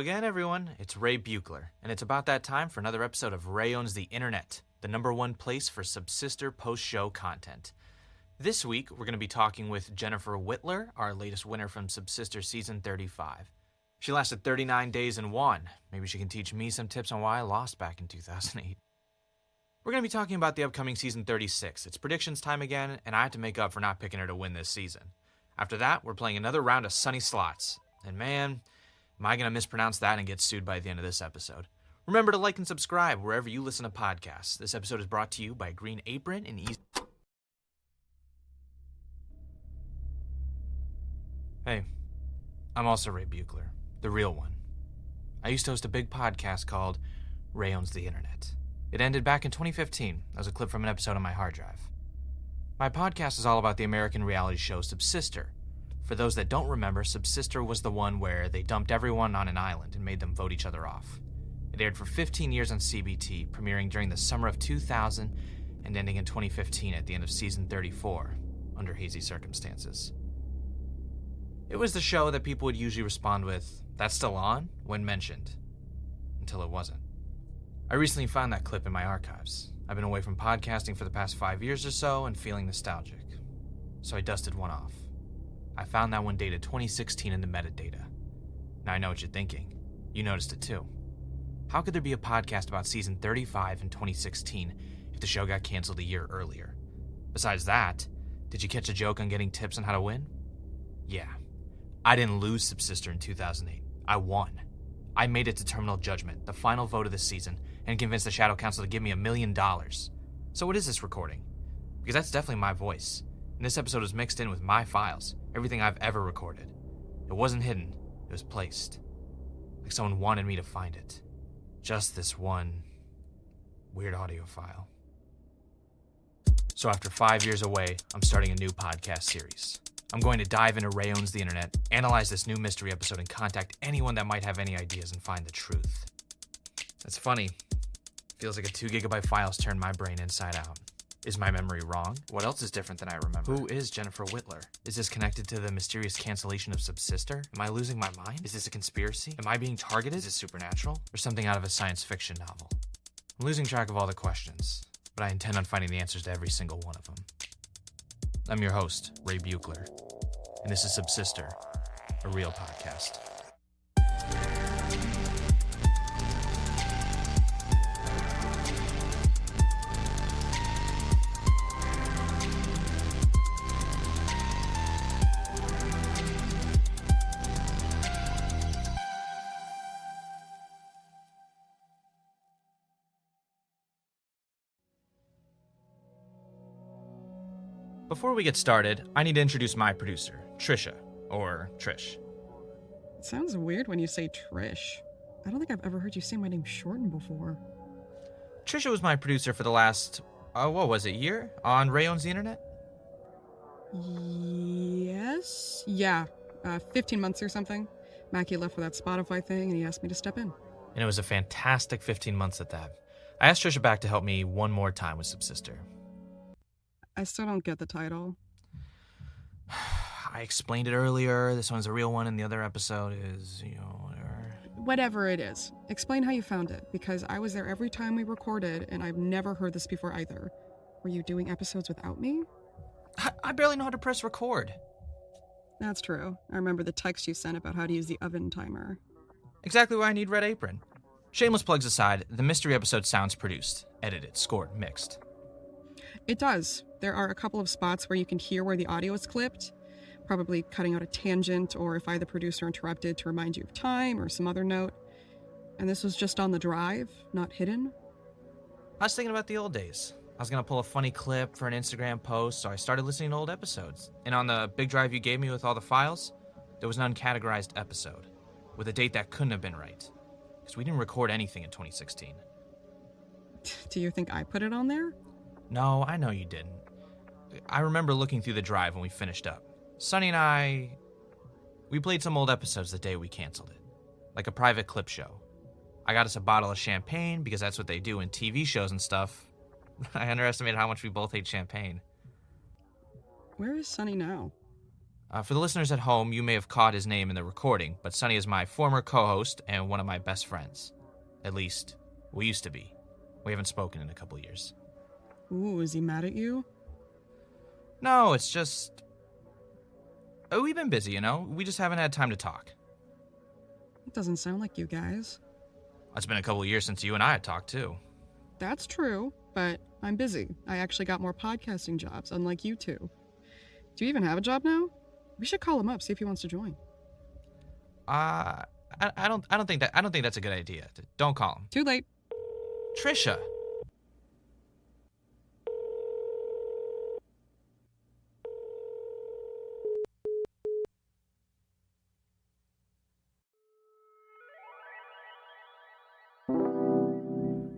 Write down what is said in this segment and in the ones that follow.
again, everyone. It's Ray Buechler, and it's about that time for another episode of Ray Owns the Internet, the #1 place for Subsister post-show content. This week, we're going to be talking with Jennifer Whittler, our latest winner from Subsister Season 35. She lasted 39 days and won. Maybe she can teach me some tips on why I lost back in 2008. We're going to be talking about the upcoming Season 36. It's predictions time again, and I have to make up for not picking her to win this season. After that, we're playing another round of Sunny Slots. And man, am I going to mispronounce that and get sued by the end of this episode. Remember to like and subscribe wherever you listen to podcasts. This episode is brought to you by Green Apron and East. Hey, I'm also Ray Buechler, the real one. I used to host a big podcast called Ray Owns the Internet. It ended back in 2015 as a clip from an episode on my hard drive. My podcast is all about the American reality show Subsister. For those that don't remember, Subsister was the one where they dumped everyone on an island and made them vote each other off. It aired for 15 years on CBT, premiering during the summer of 2000 and ending in 2015 at the end of season 34, under hazy circumstances. It was the show that people would usually respond with, "That's still on?" when mentioned, until it wasn't. I recently found that clip in my archives. I've been away from podcasting for the past 5 years or so and feeling nostalgic, so I dusted one off. I found that one dated 2016 in the metadata. Now I know what you're thinking. You noticed it too. How could there be a podcast about season 35 in 2016 if the show got canceled a year earlier? Besides that, did you catch a joke on getting tips on how to win? Yeah. I didn't lose Subsister in 2008. I won. I made it to Terminal Judgment, the final vote of the season, and convinced the Shadow Council to give me $1 million. So what is this recording? Because that's definitely my voice. And this episode was mixed in with my files, everything I've ever recorded. It wasn't hidden, it was placed. Like someone wanted me to find it. Just this one weird audio file. So after 5 years away, I'm starting a new podcast series. I'm going to dive into Ray Owns the Internet, analyze this new mystery episode, and contact anyone that might have any ideas and find the truth. That's funny. Feels like a 2 gigabyte file's turned my brain inside out. Is my memory wrong? What else is different than I remember? Who is Jennifer Whittler? Is this connected to the mysterious cancellation of Subsister? Am I losing my mind? Is this a conspiracy? Am I being targeted? Is it supernatural? Or something out of a science fiction novel? I'm losing track of all the questions, but I intend on finding the answers to every single one of them. I'm your host, Ray Buechler, and this is Subsister, a real podcast. Before we get started, I need to introduce my producer, Trisha, or Trish. It sounds weird when you say Trish. I don't think I've ever heard you say my name shortened before. Trisha was my producer for the last, year? On Ray Owns the Internet? Yes? Yeah, 15 months or something. Mackie left for that Spotify thing and he asked me to step in. And it was a fantastic 15 months at that. I asked Trisha back to help me one more time with Subsister. I still don't get the title. I explained it earlier. This one's a real one, and the other episode is, whatever. Whatever it is. Explain how you found it, because I was there every time we recorded, and I've never heard this before either. Were you doing episodes without me? I barely know how to press record. That's true. I remember the text you sent about how to use the oven timer. Exactly why I need Red Apron. Shameless plugs aside, the mystery episode sounds produced, edited, scored, mixed. It does. There are a couple of spots where you can hear where the audio is clipped, probably cutting out a tangent or if I, the producer, interrupted to remind you of time or some other note. And this was just on the drive, not hidden. I was thinking about the old days. I was going to pull a funny clip for an Instagram post, so I started listening to old episodes. And on the big drive you gave me with all the files, there was an uncategorized episode with a date that couldn't have been right, because we didn't record anything in 2016. Do you think I put it on there? No, I know you didn't. I remember looking through the drive when we finished up. Sunny and we played some old episodes the day we canceled it, like a private clip show. I got us a bottle of champagne because that's what they do in TV shows and stuff. I underestimated how much we both hate champagne. Where is Sunny now? For the listeners at home, you may have caught his name in the recording, but Sonny is my former co-host and one of my best friends. At least, we used to be. We haven't spoken in a couple years. Ooh, is he mad at you? No, it's just... we've been busy, We just haven't had time to talk. It doesn't sound like you guys. It's been a couple of years since you and I had talked, too. That's true, but I'm busy. I actually got more podcasting jobs, unlike you two. Do you even have a job now? We should call him up, see if he wants to join. I don't think that's a good idea. Don't call him. Too late. Trisha.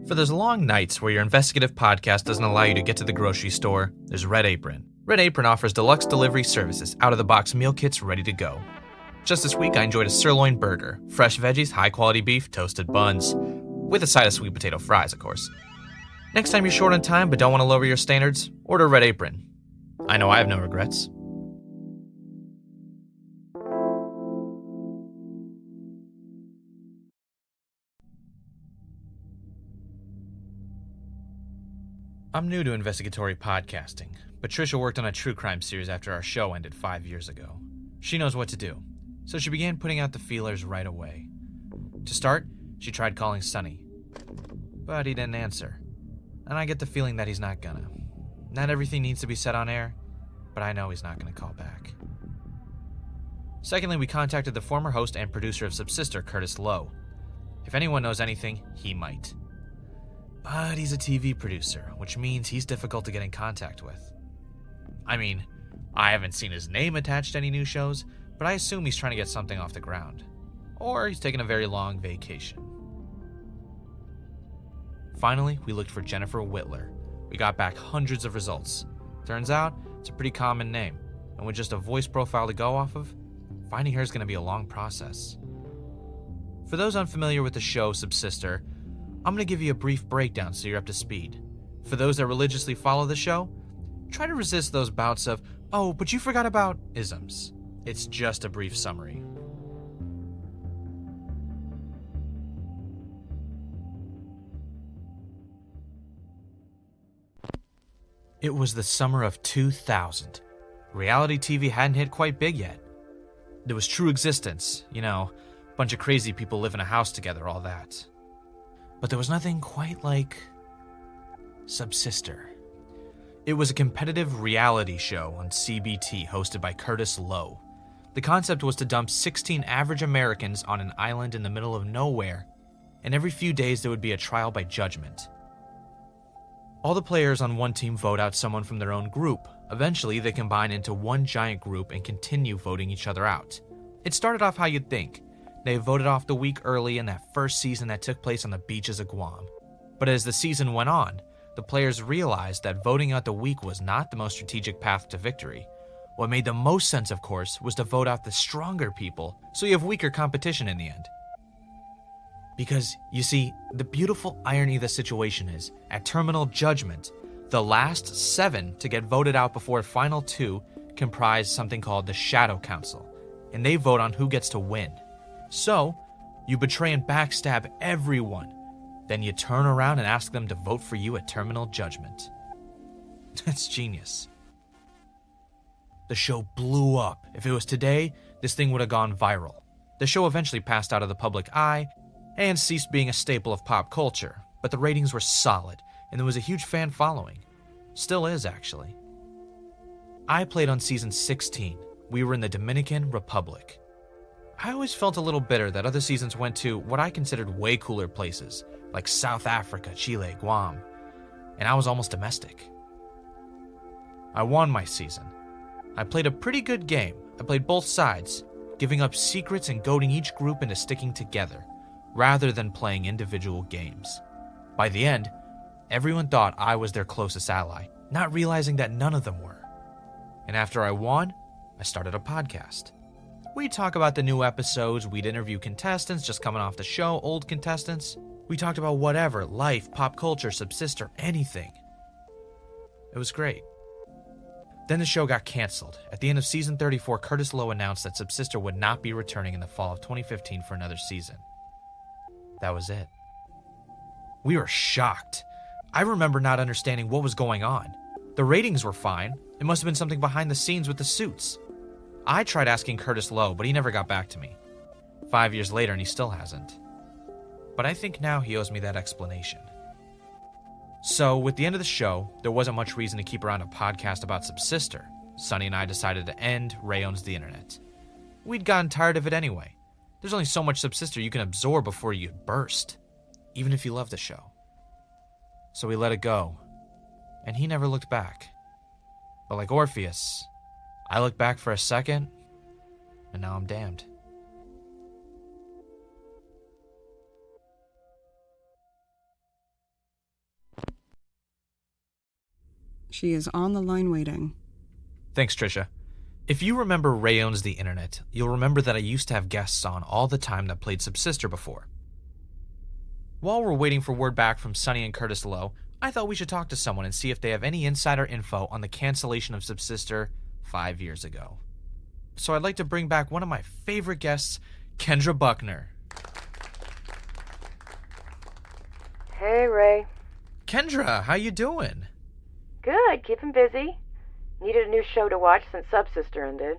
For those long nights where your investigative podcast doesn't allow you to get to the grocery store, there's Red Apron. Red Apron offers deluxe delivery services, out-of-the-box meal kits ready to go. Just this week, I enjoyed a sirloin burger, fresh veggies, high-quality beef, toasted buns, with a side of sweet potato fries, of course. Next time you're short on time but don't want to lower your standards, order Red Apron. I know I have no regrets. I'm new to investigatory podcasting, but Trisha worked on a true crime series after our show ended 5 years ago. She knows what to do, so she began putting out the feelers right away. To start, she tried calling Sonny, but he didn't answer, and I get the feeling that he's not gonna. Not everything needs to be said on air, but I know he's not gonna call back. Secondly, we contacted the former host and producer of Subsister, Curtis Lowe. If anyone knows anything, he might. But he's a TV producer, which means he's difficult to get in contact with. I mean, I haven't seen his name attached to any new shows, but I assume he's trying to get something off the ground. Or he's taking a very long vacation. Finally, we looked for Jennifer Whitler. We got back hundreds of results. Turns out, it's a pretty common name, and with just a voice profile to go off of, finding her is going to be a long process. For those unfamiliar with the show Subsister, I'm going to give you a brief breakdown so you're up to speed. For those that religiously follow the show, try to resist those bouts of, "Oh, but you forgot about" isms. It's just a brief summary. It was the summer of 2000. Reality TV hadn't hit quite big yet. There was true existence, bunch of crazy people live in a house together, all that. But there was nothing quite like Subsister. It was a competitive reality show on CBT hosted by Curtis Lowe. The concept was to dump 16 average Americans on an island in the middle of nowhere, and every few days there would be a trial by judgment. All the players on one team vote out someone from their own group. Eventually, they combine into one giant group and continue voting each other out. It started off how you'd think. They voted off the week early in that first season that took place on the beaches of Guam. But as the season went on, the players realized that voting out the week was not the most strategic path to victory. What made the most sense, of course, was to vote out the stronger people, so you have weaker competition in the end. Because, you see, the beautiful irony of the situation is, at Terminal Judgment, the last 7 to get voted out before final 2 comprise something called the Shadow Council, and they vote on who gets to win. So, you betray and backstab everyone. Then you turn around and ask them to vote for you at Terminal Judgment. That's genius. The show blew up. If it was today, this thing would have gone viral. The show eventually passed out of the public eye and ceased being a staple of pop culture, but the ratings were solid, and there was a huge fan following. Still is, actually. I played on season 16. We were in the Dominican Republic. I always felt a little bitter that other seasons went to what I considered way cooler places, like South Africa, Chile, Guam, and I was almost domestic. I won my season. I played a pretty good game. I played both sides, giving up secrets and goading each group into sticking together, rather than playing individual games. By the end, everyone thought I was their closest ally, not realizing that none of them were. And after I won, I started a podcast. We'd talk about the new episodes, we'd interview contestants just coming off the show, old contestants. We talked about whatever, life, pop culture, Subsister, anything. It was great. Then the show got canceled. At the end of season 34, Curtis Lowe announced that Subsister would not be returning in the fall of 2015 for another season. That was it. We were shocked. I remember not understanding what was going on. The ratings were fine. It must have been something behind the scenes with the suits. I tried asking Curtis Lowe, but he never got back to me. 5 years later, and he still hasn't. But I think now he owes me that explanation. So, with the end of the show, there wasn't much reason to keep around a podcast about Subsister. Sonny and I decided to end Ray Owns the Internet. We'd gotten tired of it anyway. There's only so much Subsister you can absorb before you burst, even if you love the show. So we let it go, and he never looked back. But like Orpheus, I looked back for a second, and now I'm damned. She is on the line waiting. Thanks, Trisha. If you remember Ray Owns the Internet, you'll remember that I used to have guests on all the time that played Subsister before. While we're waiting for word back from Sonny and Curtis Lowe, I thought we should talk to someone and see if they have any insider info on the cancellation of Subsister 5 years ago. So I'd like to bring back one of my favorite guests, Kendra Buckner. Hey, Ray. Kendra, how you doing? Good, keeping busy. Needed a new show to watch since Subsister ended.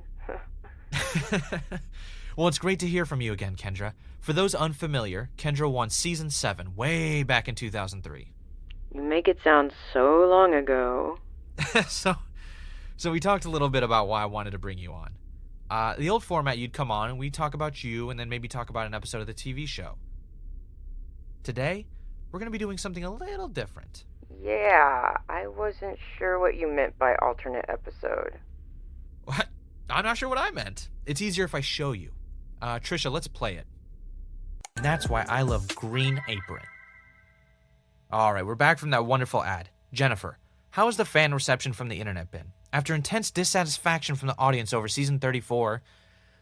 Well, it's great to hear from you again, Kendra. For those unfamiliar, Kendra won Season 7 way back in 2003. You make it sound so long ago. So we talked a little bit about why I wanted to bring you on. The old format, you'd come on and we'd talk about you and then maybe talk about an episode of the TV show. Today, we're going to be doing something a little different. Yeah, I wasn't sure what you meant by alternate episode. What? I'm not sure what I meant. It's easier if I show you. Trisha, let's play it. And that's why I love Green Apron. All right, we're back from that wonderful ad. Jennifer, how has the fan reception from the internet been? After intense dissatisfaction from the audience over Season 34,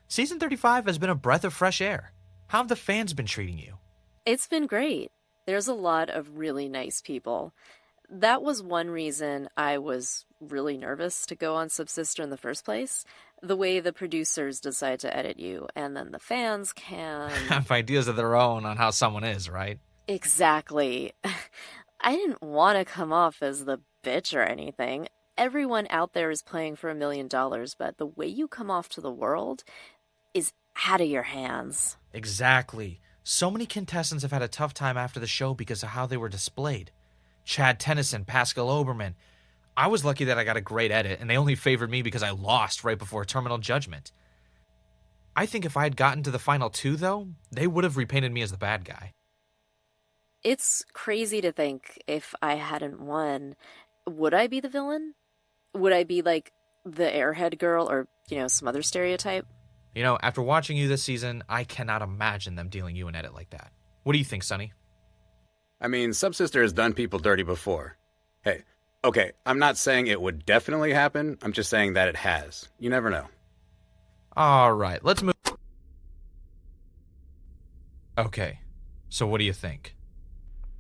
Season 35 has been a breath of fresh air. How have the fans been treating you? It's been great. There's a lot of really nice people. That was one reason I was really nervous to go on Subsister in the first place. The way the producers decide to edit you, and then the fans can... have ideas of their own on how someone is, right? Exactly. I didn't want to come off as the bitch or anything. Everyone out there is playing for $1 million, but the way you come off to the world is out of your hands. Exactly. So many contestants have had a tough time after the show because of how they were displayed. Chad Tennyson, Pascal Oberman. I was lucky that I got a great edit, and they only favored me because I lost right before Terminal Judgment. I think if I had gotten to the final 2, though, they would have repainted me as the bad guy. It's crazy to think if I hadn't won, would I be the villain? Would I be like the airhead girl or, some other stereotype? After watching you this season, I cannot imagine them dealing you an edit like that. What do you think, Sonny? I mean, Subsister has done people dirty before. Hey, okay, I'm not saying it would definitely happen. I'm just saying that it has. You never know. All right, let's move. Okay, so what do you think?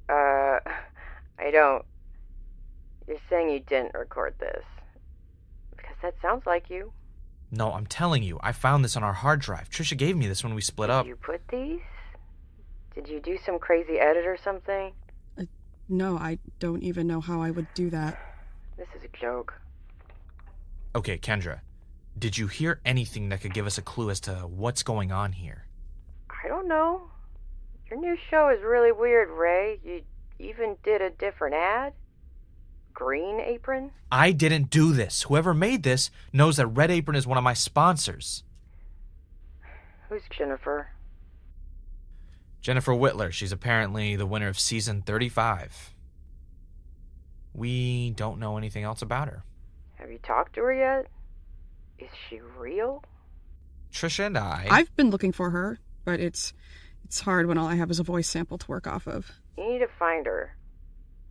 I don't... You're saying you didn't record this. Because that sounds like you. No, I'm telling you, I found this on our hard drive. Trisha gave me this when we split up. Did you put these? Did you do some crazy edit or something? No, I don't even know how I would do that. This is a joke. Okay, Kendra, did you hear anything that could give us a clue as to what's going on here? I don't know. Your new show is really weird, Ray. You even did a different ad? Green Apron? I didn't do this. Whoever made this knows that Red Apron is one of my sponsors. Who's Jennifer? Jennifer Whitler. She's apparently the winner of Season 35. We don't know anything else about her. Have you talked to her yet? Is she real? Trisha and I've been looking for her, but it's hard when all I have is a voice sample to work off of. You need to find her.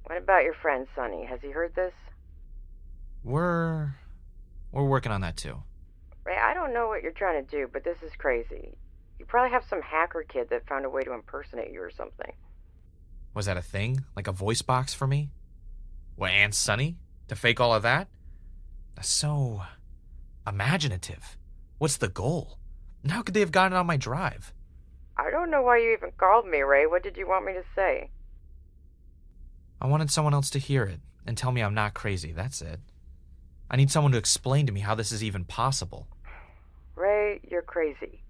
What about your friend, Sonny? Has he heard this? We're working on that, too. Ray, I don't know what you're trying to do, but this is crazy. You probably have some hacker kid that found a way to impersonate you or something. Was that a thing? Like a voice box for me? What, and Sonny? To fake all of that? That's so imaginative. What's the goal? And how could they have gotten on my drive? I don't know why you even called me, Ray. What did you want me to say? I wanted someone else to hear it and tell me I'm not crazy, that's it. I need someone to explain to me how this is even possible. Ray, you're crazy.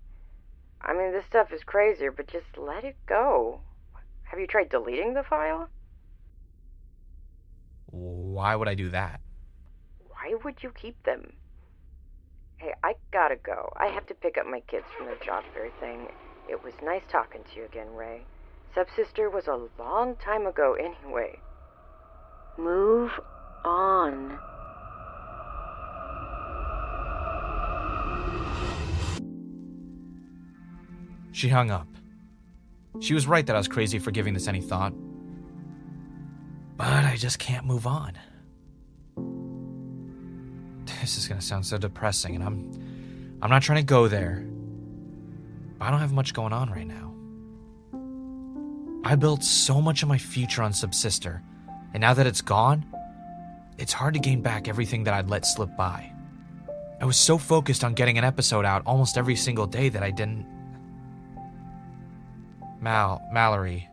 I mean, this stuff is crazier, but just let it go. Have you tried deleting the file? Why would I do that? Why would you keep them? Hey, I gotta go. I have to pick up my kids from the job fair thing. It was nice talking to you again, Ray. Subsister was a long time ago anyway. Move on. She hung up. She was right that I was crazy for giving this any thought. But I just can't move on. This is gonna sound so depressing, and I'm not trying to go there. But I don't have much going on right now. I built so much of my future on Subsister, and now that it's gone, it's hard to gain back everything that I'd let slip by. I was so focused on getting an episode out almost every single day that I didn't... Mallory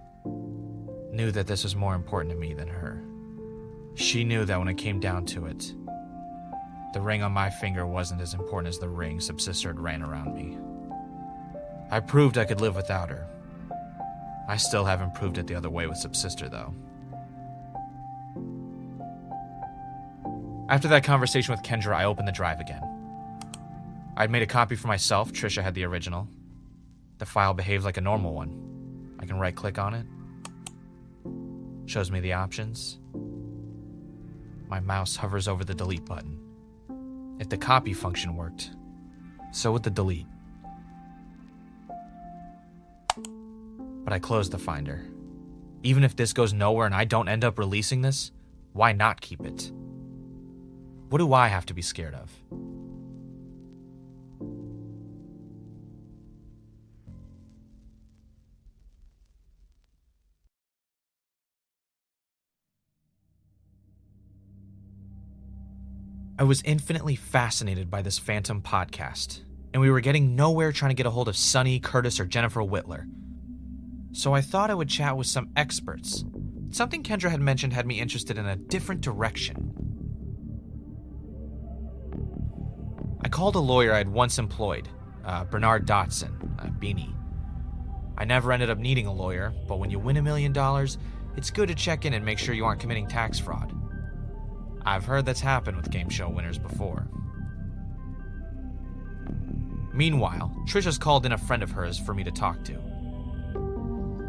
knew that this was more important to me than her. She knew that when it came down to it, the ring on my finger wasn't as important as the ring Subsister had ran around me. I proved I could live without her. I still haven't proved it the other way with Subsister, though. After that conversation with Kendra, I opened the drive again. I'd made a copy for myself. Trisha had the original. The file behaved like a normal one. I can right-click on it. Shows me the options. My mouse hovers over the delete button. If the copy function worked, so would the delete. But I closed the Finder. Even if this goes nowhere and I don't end up releasing this, why not keep it? What do I have to be scared of? I was infinitely fascinated by this Phantom podcast, and we were getting nowhere trying to get a hold of Sonny, Curtis, or Jennifer Whitler. So I thought I would chat with some experts. Something Kendra had mentioned had me interested in a different direction. I called a lawyer I had once employed, Bernard Dotson, Beanie. I never ended up needing a lawyer, but when you win $1 million, it's good to check in and make sure you aren't committing tax fraud. I've heard that's happened with game show winners before. Meanwhile, Trisha's called in a friend of hers for me to talk to.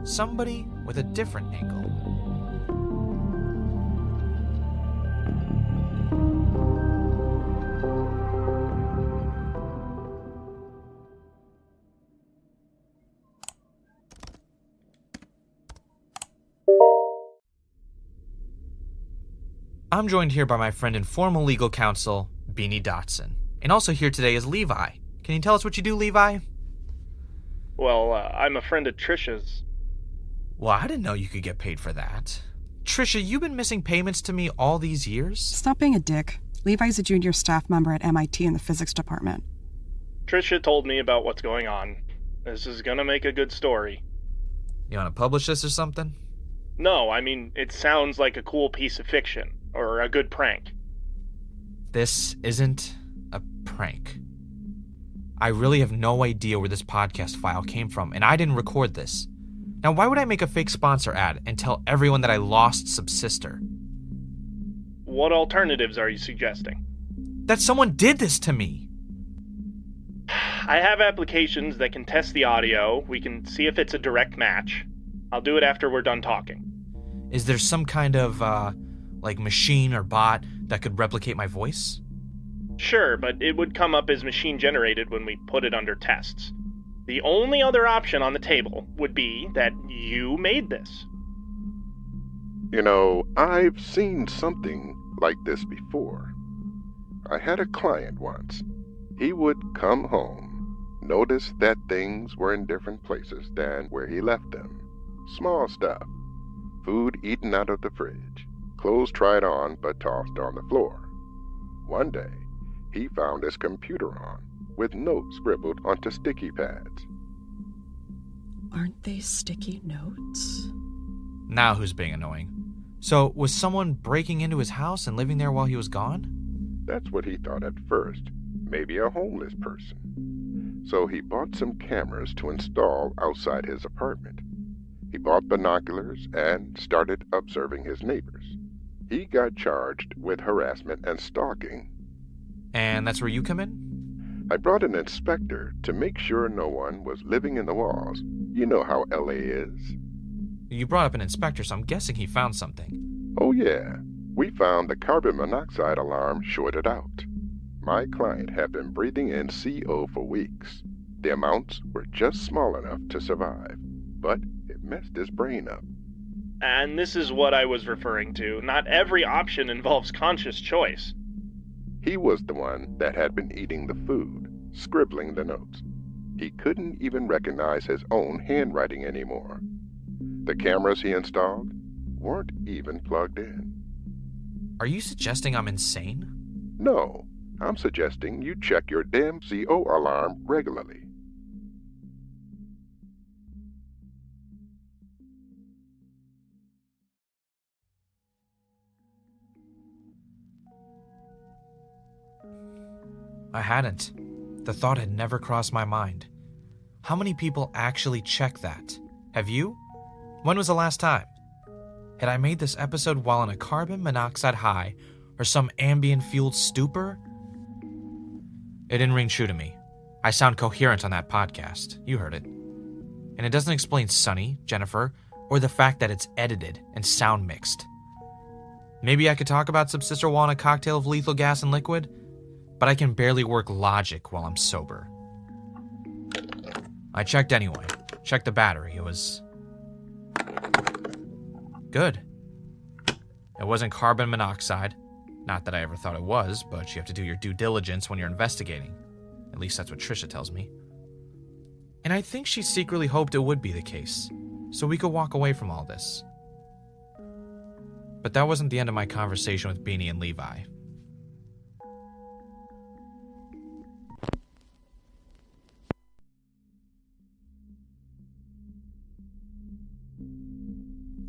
Somebody with a different angle. I'm joined here by my friend and former legal counsel, Beanie Dotson. And also here today is Levi. Can you tell us what you do, Levi? Well, I'm a friend of Trisha's. Well, I didn't know you could get paid for that. Trisha, you've been missing payments to me all these years? Stop being a dick. Levi's a junior staff member at MIT in the physics department. Trisha told me about what's going on. This is gonna make a good story. You want to publish this or something? No, I mean, it sounds like a cool piece of fiction, or a good prank. This isn't a prank. I really have no idea where this podcast file came from, and I didn't record this. Now, why would I make a fake sponsor ad and tell everyone that I lost Subsister? What alternatives are you suggesting? That someone did this to me! I have applications that can test the audio. We can see if it's a direct match. I'll do it after we're done talking. Is there some kind of, machine or bot that could replicate my voice? Sure, but it would come up as machine-generated when we put it under tests. The only other option on the table would be that you made this. You know, I've seen something like this before. I had a client once. He would come home, notice that things were in different places than where he left them. Small stuff. Food eaten out of the fridge. Clothes tried on but tossed on the floor. One day, he found his computer on, with notes scribbled onto sticky pads. Aren't they sticky notes? Now who's being annoying? So, was someone breaking into his house and living there while he was gone? That's what he thought at first, maybe a homeless person. So he bought some cameras to install outside his apartment. He bought binoculars and started observing his neighbors. He got charged with harassment and stalking. And that's where you come in? I brought an inspector to make sure no one was living in the walls. You know how LA is. You brought up an inspector, so I'm guessing he found something. Oh yeah, we found the carbon monoxide alarm shorted out. My client had been breathing in CO for weeks. The amounts were just small enough to survive, but it messed his brain up. And this is what I was referring to. Not every option involves conscious choice. He was the one that had been eating the food, scribbling the notes. He couldn't even recognize his own handwriting anymore. The cameras he installed weren't even plugged in. Are you suggesting I'm insane? No, I'm suggesting you check your damn CO alarm regularly. I hadn't. The thought had never crossed my mind. How many people actually check that? Have you? When was the last time? Had I made this episode while in a carbon monoxide high or some ambient-fueled stupor? It didn't ring true to me. I sound coherent on that podcast. You heard it. And it doesn't explain Sunny, Jennifer, or the fact that it's edited and sound mixed. Maybe I could talk about Subsister while in a cocktail of lethal gas and liquid, but I can barely work logic while I'm sober. I checked anyway. Checked the battery. It was good. It wasn't carbon monoxide. Not that I ever thought it was, but you have to do your due diligence when you're investigating. At least that's what Trisha tells me. And I think she secretly hoped it would be the case, so we could walk away from all this. But that wasn't the end of my conversation with Beanie and Levi.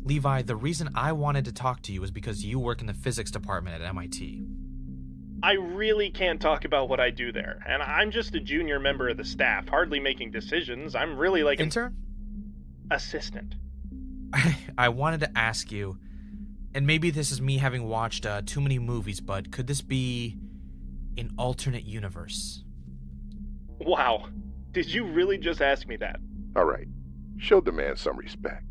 Levi, the reason I wanted to talk to you is because you work in the physics department at MIT. I really can't talk about what I do there, and I'm just a junior member of the staff, hardly making decisions. I'm really like an Intern? assistant. I wanted to ask you, and maybe this is me having watched too many movies, but could this be an alternate universe? Wow, did you really just ask me that? All right, show the man some respect.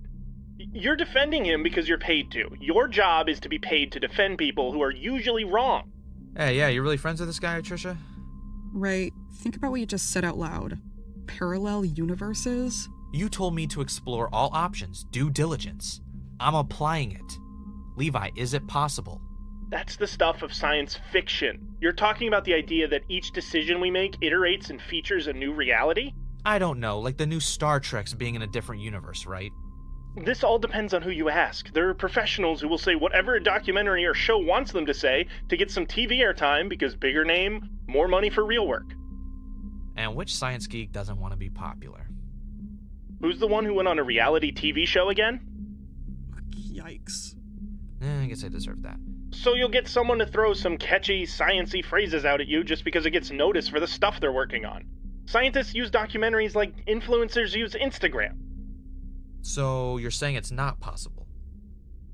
You're defending him because you're paid to. Your job is to be paid to defend people who are usually wrong. Hey, yeah, you really friends with this guy, Trisha? Right. Think about what you just said out loud. Parallel universes? You told me to explore all options, due diligence. I'm applying it. Levi, is it possible? That's the stuff of science fiction. You're talking about the idea that each decision we make iterates and features a new reality? I don't know, like the new Star Treks being in a different universe, right? This all depends on who you ask. There are professionals who will say whatever a documentary or show wants them to say to get some TV airtime because bigger name, more money for real work. And which science geek doesn't want to be popular? Who's the one who went on a reality TV show again? Yikes. I guess I deserve that. So you'll get someone to throw some catchy, science-y phrases out at you just because it gets noticed for the stuff they're working on. Scientists use documentaries like influencers use Instagram. So you're saying it's not possible?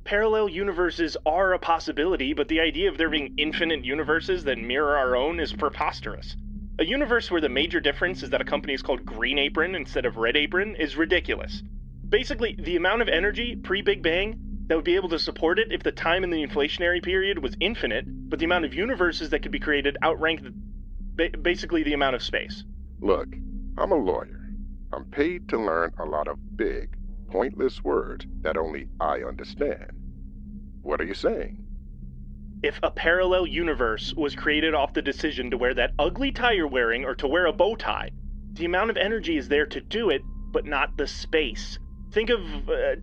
Parallel universes are a possibility, but the idea of there being infinite universes that mirror our own is preposterous. A universe where the major difference is that a company is called Green Apron instead of Red Apron is ridiculous. Basically, the amount of energy pre-Big Bang that would be able to support it if the time in the inflationary period was infinite, but the amount of universes that could be created outranked basically the amount of space. Look, I'm a lawyer. I'm paid to learn a lot of big, pointless words that only I understand. What are you saying? If a parallel universe was created off the decision to wear that ugly tie you're wearing or to wear a bow tie, the amount of energy is there to do it, but not the space. Think of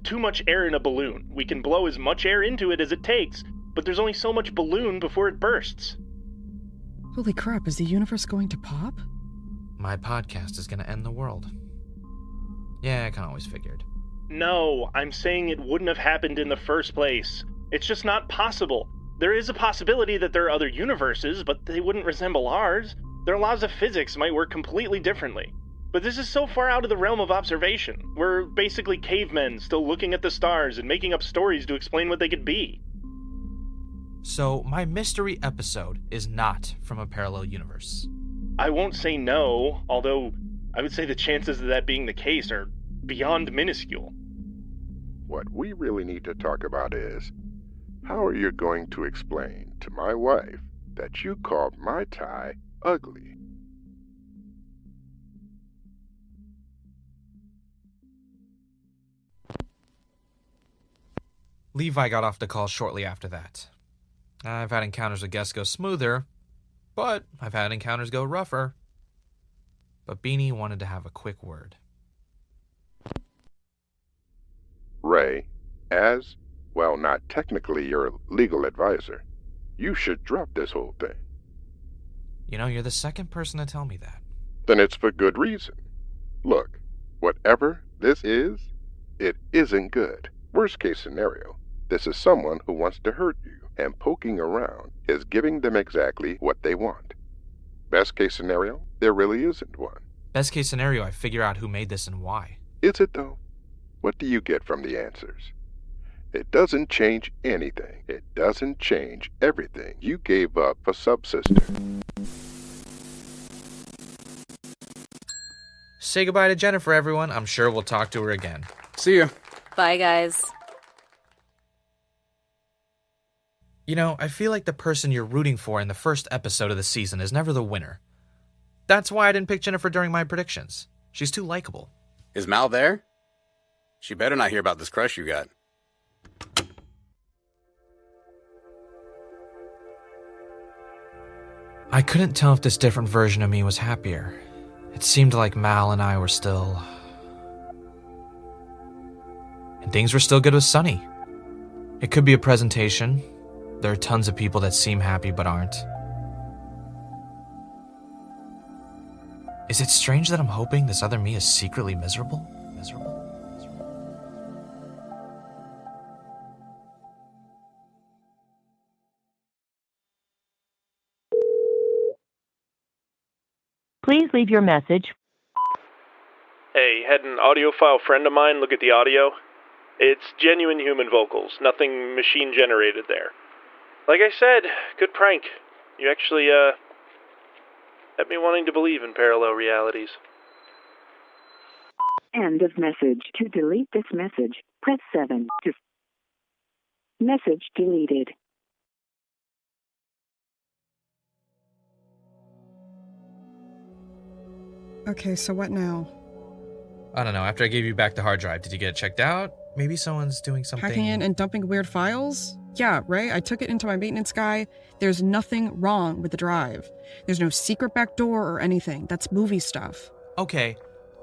too much air in a balloon. We can blow as much air into it as it takes, but there's only so much balloon before it bursts. Holy crap, is the universe going to pop? My podcast is gonna end the world. Yeah, I kinda always figured. No, I'm saying it wouldn't have happened in the first place. It's just not possible. There is a possibility that there are other universes, but they wouldn't resemble ours. Their laws of physics might work completely differently. But this is so far out of the realm of observation. We're basically cavemen still looking at the stars and making up stories to explain what they could be. So, my mystery episode is not from a parallel universe. I won't say no, although I would say the chances of that being the case are beyond minuscule. What we really need to talk about is, how are you going to explain to my wife that you called my tie ugly? Levi got off the call shortly after that. I've had encounters with guests go smoother, but I've had encounters go rougher. But Beanie wanted to have a quick word. Ray, as, well, not technically your legal advisor, you should drop this whole thing. You know, you're the second person to tell me that. Then it's for good reason. Look, whatever this is, it isn't good. Worst case scenario, this is someone who wants to hurt you, and poking around is giving them exactly what they want. Best case scenario, there really isn't one. Best case scenario, I figure out who made this and why. Is it though? What do you get from the answers? It doesn't change anything. It doesn't change everything you gave up for Subsister. Say goodbye to Jennifer, everyone. I'm sure we'll talk to her again. See ya. Bye, guys. You know, I feel like the person you're rooting for in the first episode of the season is never the winner. That's why I didn't pick Jennifer during my predictions. She's too likable. Is Mal there? She better not hear about this crush you got. I couldn't tell if this different version of me was happier. It seemed like Mal and I were still... And things were still good with Sunny. It could be a presentation. There are tons of people that seem happy but aren't. Is it strange that I'm hoping this other me is secretly miserable? Please leave your message. Hey, had an audiophile friend of mine look at the audio. It's genuine human vocals, nothing machine-generated there. Like I said, good prank. You actually, had me wanting to believe in parallel realities. End of message. To delete this message, press 7. Message deleted. Okay, so what now? I don't know. After I gave you back the hard drive, did you get it checked out? Maybe someone's doing something... Hacking in and dumping weird files? Yeah, Ray, I took it into my maintenance guy. There's nothing wrong with the drive. There's no secret back door or anything. That's movie stuff. Okay,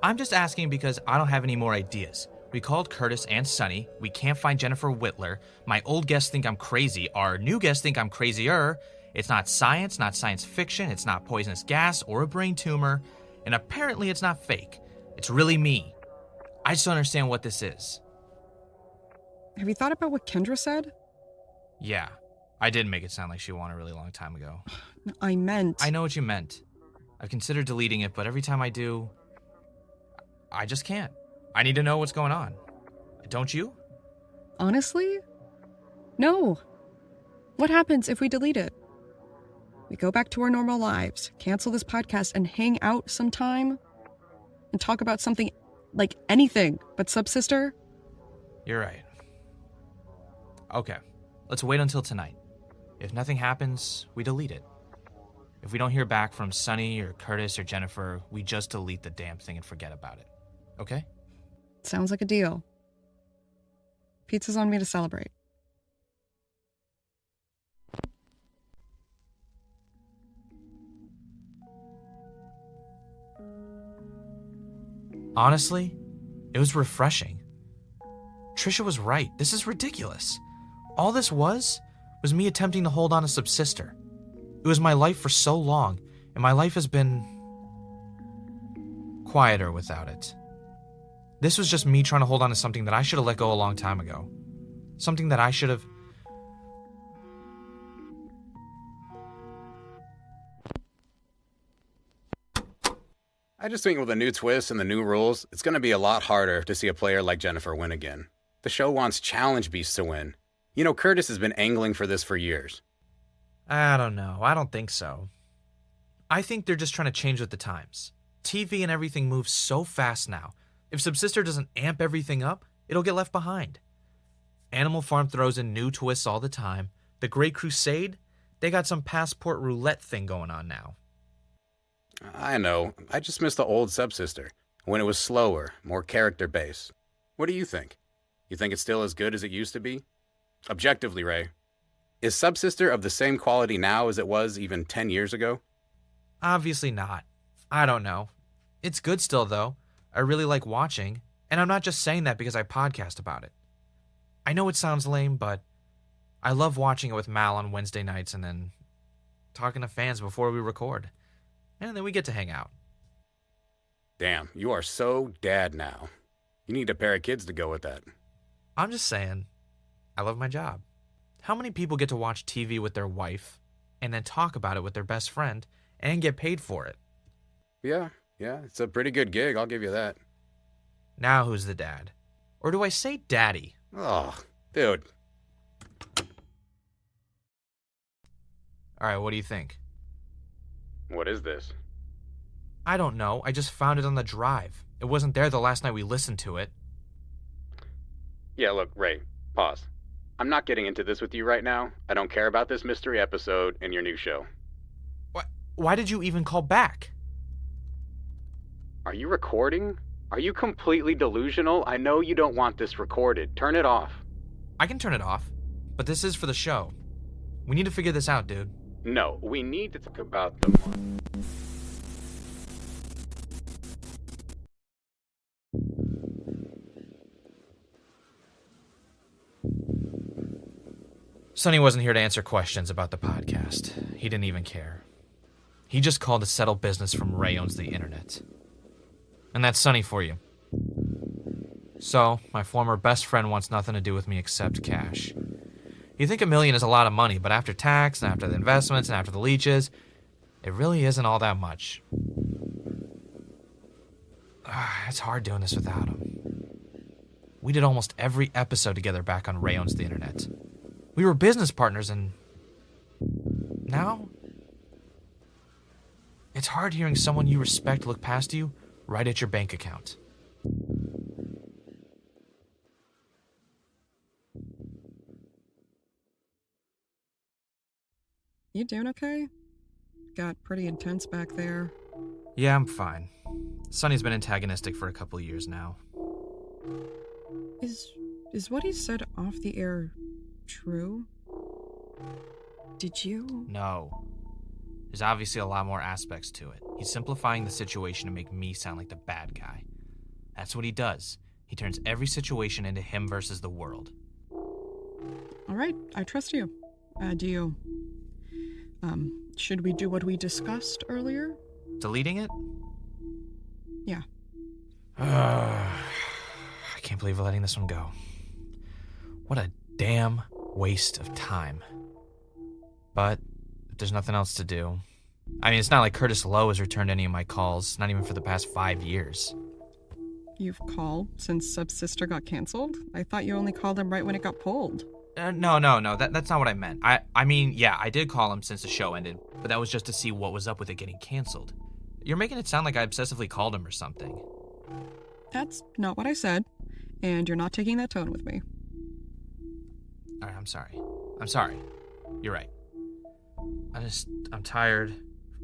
I'm just asking because I don't have any more ideas. We called Curtis and Sunny. We can't find Jennifer Whitler. My old guests think I'm crazy. Our new guests think I'm crazier. It's not science, not science fiction. It's not poisonous gas or a brain tumor. And apparently it's not fake. It's really me. I just don't understand what this is. Have you thought about what Kendra said? Yeah, I did make it sound like she won a really long time ago. I meant... I know what you meant. I've considered deleting it, but every time I do, I just can't. I need to know what's going on. Don't you? Honestly? No. What happens if we delete it? We go back to our normal lives, cancel this podcast, and hang out sometime? And talk about something, like anything but Subsister? You're right. Okay, let's wait until tonight. If nothing happens, we delete it. If we don't hear back from Sunny or Curtis or Jennifer, we just delete the damn thing and forget about it. Okay? Sounds like a deal. Pizza's on me to celebrate. Honestly, it was refreshing. Trisha was right. This is ridiculous. All this was me attempting to hold on to Subsister. It was my life for so long, and my life has been quieter without it. This was just me trying to hold on to something that I should have let go a long time ago. Something that I should have... I just think with the new twists and the new rules, it's going to be a lot harder to see a player like Jennifer win again. The show wants challenge beasts to win. You know, Curtis has been angling for this for years. I don't know. I don't think so. I think they're just trying to change with the times. TV and everything moves so fast now. If Subsister doesn't amp everything up, it'll get left behind. Animal Farm throws in new twists all the time. The Great Crusade, they got some passport roulette thing going on now. I know. I just miss the old Subsister, when it was slower, more character-based. What do you think? You think it's still as good as it used to be? Objectively, Ray. Is Subsister of the same quality now as it was even 10 years ago? Obviously not. I don't know. It's good still, though. I really like watching, and I'm not just saying that because I podcast about it. I know it sounds lame, but I love watching it with Mal on Wednesday nights and then talking to fans before we record. And then we get to hang out. Damn, you are so dad now. You need a pair of kids to go with that. I'm just saying, I love my job. How many people get to watch TV with their wife and then talk about it with their best friend and get paid for it? Yeah, it's a pretty good gig, I'll give you that. Now who's the dad? Or do I say daddy? Oh, dude. Alright, what do you think? What is this? I don't know. I just found it on the drive. It wasn't there the last night we listened to it. Yeah, look, Ray, pause. I'm not getting into this with you right now. I don't care about this mystery episode and your new show. Why did you even call back? Are you recording? Are you completely delusional? I know you don't want this recorded. Turn it off. I can turn it off, but this is for the show. We need to figure this out, dude. No, we need to talk about the... Sonny wasn't here to answer questions about the podcast. He didn't even care. He just called to settle business from Ray Owns the Internet. And that's Sonny for you. So, my former best friend wants nothing to do with me except cash. You think $1 million is a lot of money, but after tax, and after the investments, and after the leeches, it really isn't all that much. It's hard doing this without him. We did almost every episode together back on Ray Owns the Internet. We were business partners, and now it's hard hearing someone you respect look past you right at your bank account. You doing okay? Got pretty intense back there. Yeah, I'm fine. Sonny's been antagonistic for a couple years now. Is what he said off the air true? Did you? No. There's obviously a lot more aspects to it. He's simplifying the situation to make me sound like the bad guy. That's what he does. He turns every situation into him versus the world. All right, I trust you. Do you... should we do what we discussed earlier? Deleting it? Yeah. I can't believe we're letting this one go. What a damn waste of time. But if there's nothing else to do... I mean, it's not like Curtis Lowe has returned any of my calls, not even for the past 5 years. You've called since Subsister got canceled? I thought you only called him right when it got pulled. No, that's not what I meant. I mean, yeah, I did call him since the show ended, but that was just to see what was up with it getting canceled. You're making it sound like I obsessively called him or something. That's not what I said, and you're not taking that tone with me. Alright, I'm sorry. You're right. I'm tired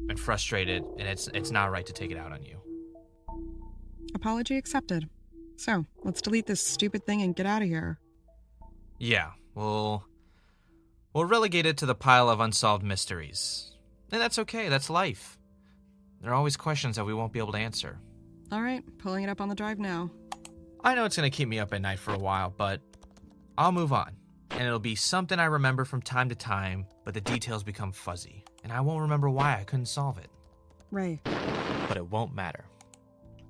and frustrated, and it's not right to take it out on you. Apology accepted. So, let's delete this stupid thing and get out of here. Yeah, we'll relegate it to the pile of unsolved mysteries. And that's okay, that's life. There are always questions that we won't be able to answer. All right, pulling it up on the drive now. I know it's going to keep me up at night for a while, but I'll move on. and it'll be something I remember from time to time, but the details become fuzzy, and I won't remember why I couldn't solve it. Ray. But it won't matter.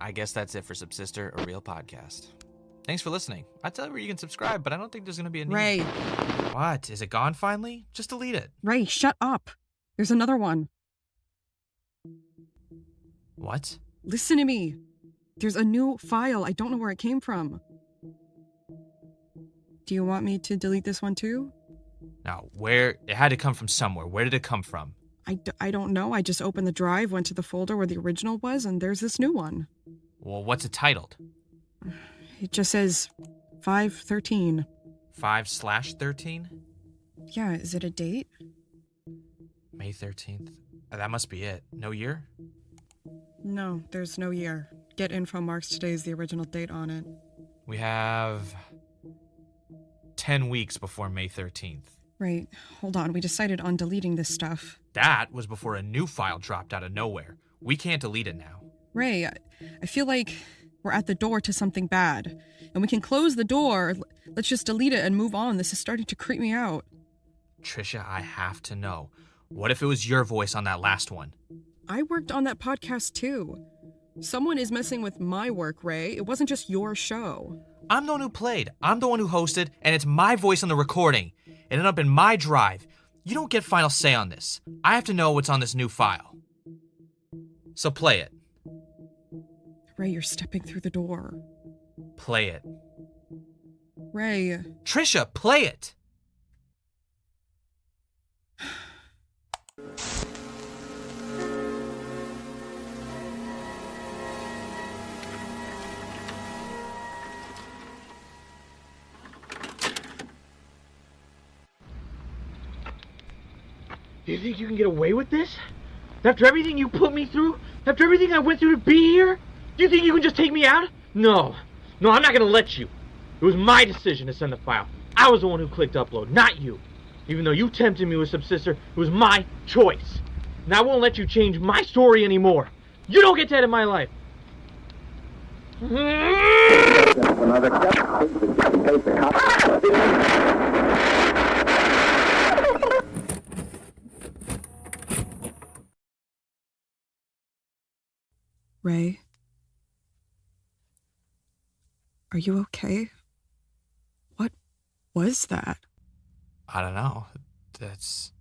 I guess that's it for Subsister, a real podcast. Thanks for listening. I tell you where you can subscribe, but I don't think there's going to be a need. Ray. What? Is it gone finally? Just delete it. Ray, shut up. There's another one. What? Listen to me. There's a new file. I don't know where it came from. Do you want me to delete this one too? Now, where? It had to come from somewhere. Where did it come from? I don't know. I just opened the drive, went to the folder where the original was, and there's this new one. Well, what's it titled? It just says 5/13. 5/13? Yeah, is it a date? May 13th. That must be it. No year? No, there's no year. Get info marks today is the original date on it. We have 10 weeks before May 13th. Right. Hold on. We decided on deleting this stuff. That was before a new file dropped out of nowhere. We can't delete it now. Ray, I feel like we're at the door to something bad. And we can close the door. Let's just delete it and move on. This is starting to creep me out. Trisha, I have to know. What if it was your voice on that last one? I worked on that podcast too. Someone is messing with my work, Ray. It wasn't just your show. I'm the one who played. I'm the one who hosted, and it's my voice on the recording. It ended up in my drive. You don't get final say on this. I have to know what's on this new file. So play it. Ray, you're stepping through the door. Play it. Ray. Trisha, play it! Do you think you can get away with this? After everything you put me through? After everything I went through to be here? Do you think you can just take me out? No. No, I'm not gonna let you. It was my decision to send the file. I was the one who clicked upload, not you. Even though you tempted me with Subsister, it was my choice. And I won't let you change my story anymore. You don't get to edit my life. Ray? Are you okay? What was that? I don't know. That's...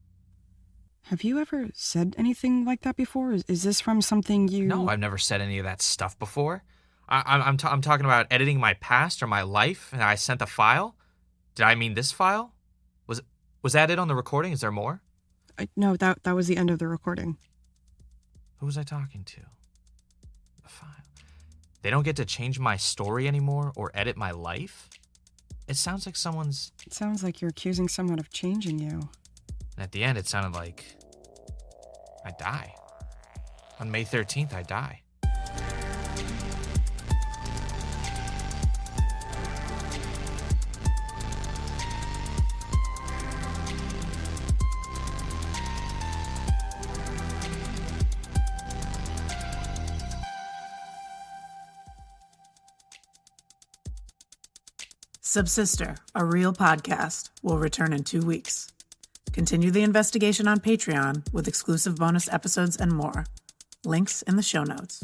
Have you ever said anything like that before? Is this from something you... No, I've never said any of that stuff before. I'm talking about editing my past or my life, and I sent the file. Did I mean this file? Was that it on the recording? Is there more? No, that was the end of the recording. Who was I talking to? The file. They don't get to change my story anymore or edit my life? It sounds like someone's... It sounds like you're accusing someone of changing you. And at the end, it sounded like I die. On May 13th, I die. Subsister, a real podcast, will return in 2 weeks. Continue the investigation on Patreon with exclusive bonus episodes and more. Links in the show notes.